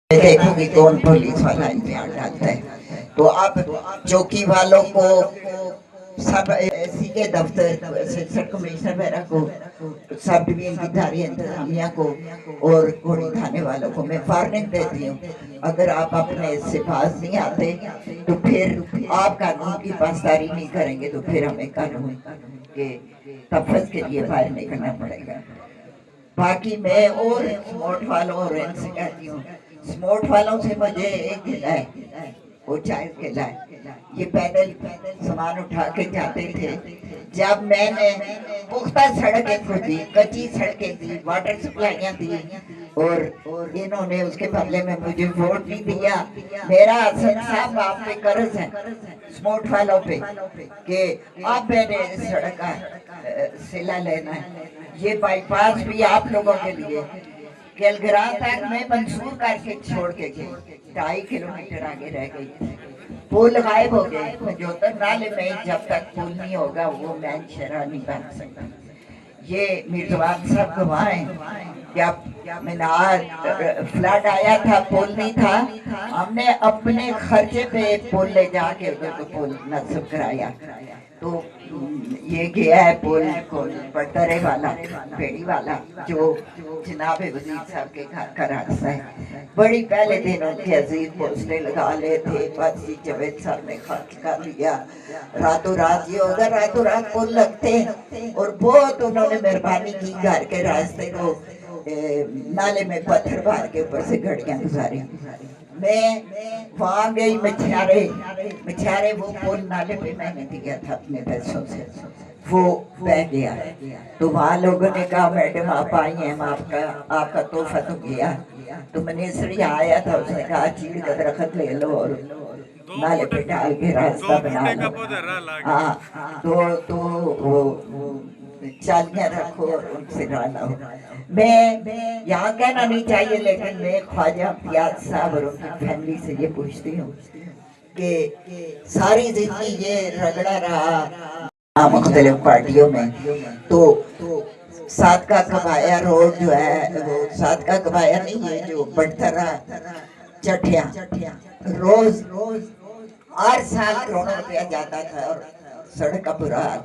देखो कि कौन पुलिस वाला इम्तिहान डालता है। तो अब चौकी वालों को सब एसी के दफ्तर असिस्टेंट कमिश्नर वगैरह को सब डिवीजन की धारी इंतजामिया को और घोड़ी थाने वालों को मैं वार्निंग देती हूँ, अगर आप अपने से पास नहीं आते तो फिर आप कानून की पासदारी नहीं करेंगे तो फिर हमें कानून के तहफ़्फ़ुज़ के लिए बाहर निकलना पड़ेगा। बाकी मैं और स्मोट वालों और इनसे कहती हूँ, स्मोट वालों से मुझे एक गिला है, वो चाय गिला है। ये पैदल सामान उठा के जाते थे। जब मैंने पुख्ता सड़कें खोदी, कच्ची सड़कें दी, वाटर सप्लाइयाँ दी और इन्होंने उसके बदले में मुझे वोट नहीं दिया। मेरा हसन साहब आप पे कर्ज है स्मोट वालों पे कि आप मैंने सड़क का सिला लेना है। ये बाईपास भी आप लोगों के लिए केलगरा तक मैं मंसूर करके छोड़ के गई, 2.5 किलोमीटर आगे रह गई। पुल गायब हो गए मजोतर नाले में, जब तक पुल नहीं होगा वो मैन शहरा नहीं बन सकता। ये मिर्जवान साहब गवाह हैं, जब मीनार फ्लड आया था पुल नहीं था, हमने अपने खर्चे पे पुल ले जाके उधर को पुल नस्ब कराया। तो ये गया है पुल पटरे वाला पेड़ी वाला जो जनाब वजीर साहब के घर का रास्ता है। बड़ी पहले दिन उनके अजीज पोस्टे लगा ले थे, बस जवेद साहब ने खर्च कर लिया, रातों रात ये होगा, रातों रात पुल लगते और बहुत उन्होंने मेहरबानी की, घर के रास्ते को नाले में पत्थर मार के ऊपर से घड़ियां गुजारी। मैं वहां गई मछियारे वो पुल नाले पे मैंने दिया था अपने पैसों से, वो बह गया। तो वहाँ लोगों ने कहा मैडम आप आई हैं, आपका तोहफा तो गया। तो मिनिस्टर आया था, उसने कहा चीड़ का दरख्त ले लो और नाले पे डाल के रास्ता बना लो। हाँ तो चालियां रखो और उनसे डाला हो। मैं यहाँ कहना नहीं चाहिए, लेकिन मैं ख्वाजा इम्तियाज साहब और उनकी फैमिली से ये पूछती हूँ कि सारी जिंदगी ये रगड़ा रहा मुख्तलिफ पार्टियों में, तो सात का कबाया रोड जो है वो सात का कबाया नहीं है, जो बढ़ता चटिया रोज हर साल करोड़ों रुपया जाता था और सड़क का बुरा हाल,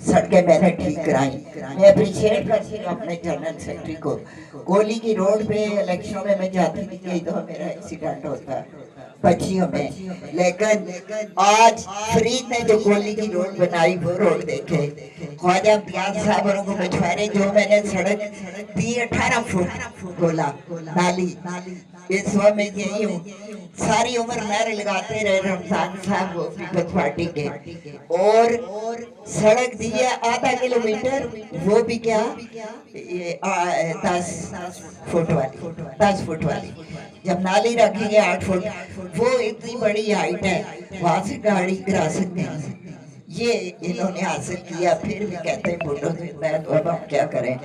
सड़कें मैंने ठीक कराई। मैं अप्रिशिएट करती हूँ अपने जनरल सेक्रेटरी को। गोली की रोड पे इलेक्शनों में मैं जाती थी, कई दफा मेरा एक्सीडेंट होता है बच्चियों में, लेकिन आज फरीद ने जो गोली की रोड बनाई वो रोड देखे, ख्वाजा इम्तियाज साहब और उनको मछुआरे जो मैंने सड़क दी 18 फुट गोला नाली, इस वक्त मैं यही हूँ। सारी उम्र नारे लगाते रहे रमजान साहब वो पीपल्स पार्टी के, और सड़क दी है आधा किलोमीटर, वो भी क्या 10 फुट वाली, जब नाली रखेंगे 8 फुट, वो इतनी बड़ी हाइट है, वहां से गाड़ी गिरा सकते हैं। ये इन्होंने हासिल किया, फिर भी कहते हैं भुट्टो जिंदा है, तो अब हम क्या करें,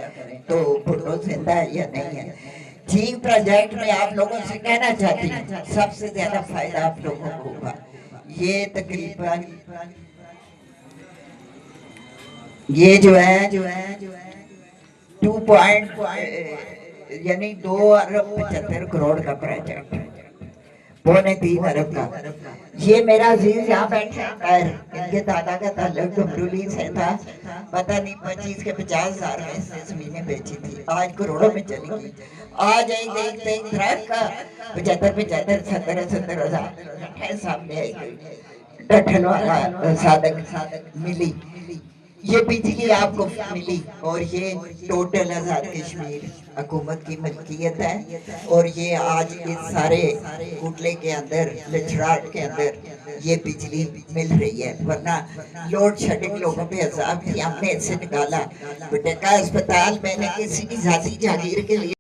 तो भुट्टो जिंदा है या नहीं है। ठीक प्रोजेक्ट में आप लोगों से कहना चाहती हूँ सबसे ज्यादा फायदा आप लोगों को होगा। ये तकरीबन ये जो है 2.75 करोड़ का प्रोजेक्ट, 2.25 अरब का। ये मेरा अजीज यहाँ बैठे हैं, इनके दादा का ताल्लुक डुमरुली से था, पता नहीं 25 के 50,000 में इसने जमीनें बेची थी, आज करोड़ों में चली गई। आज एक दरख्त का 75-70 हजार सामने आई, डठल वाला सादक मिली, ये बिजली आपको मिली, और ये टोटल आजाद कश्मीर हुकूमत की मलकियत है। और ये आज इस सारे कुटले के अंदर लचड़ाट के अंदर ये बिजली मिल रही है, वरना लोड शेडिंग लोगों पे अजाब थी, हमने इससे निकाला। बटेका अस्पताल मैंने किसी की जाती जागीर के लिए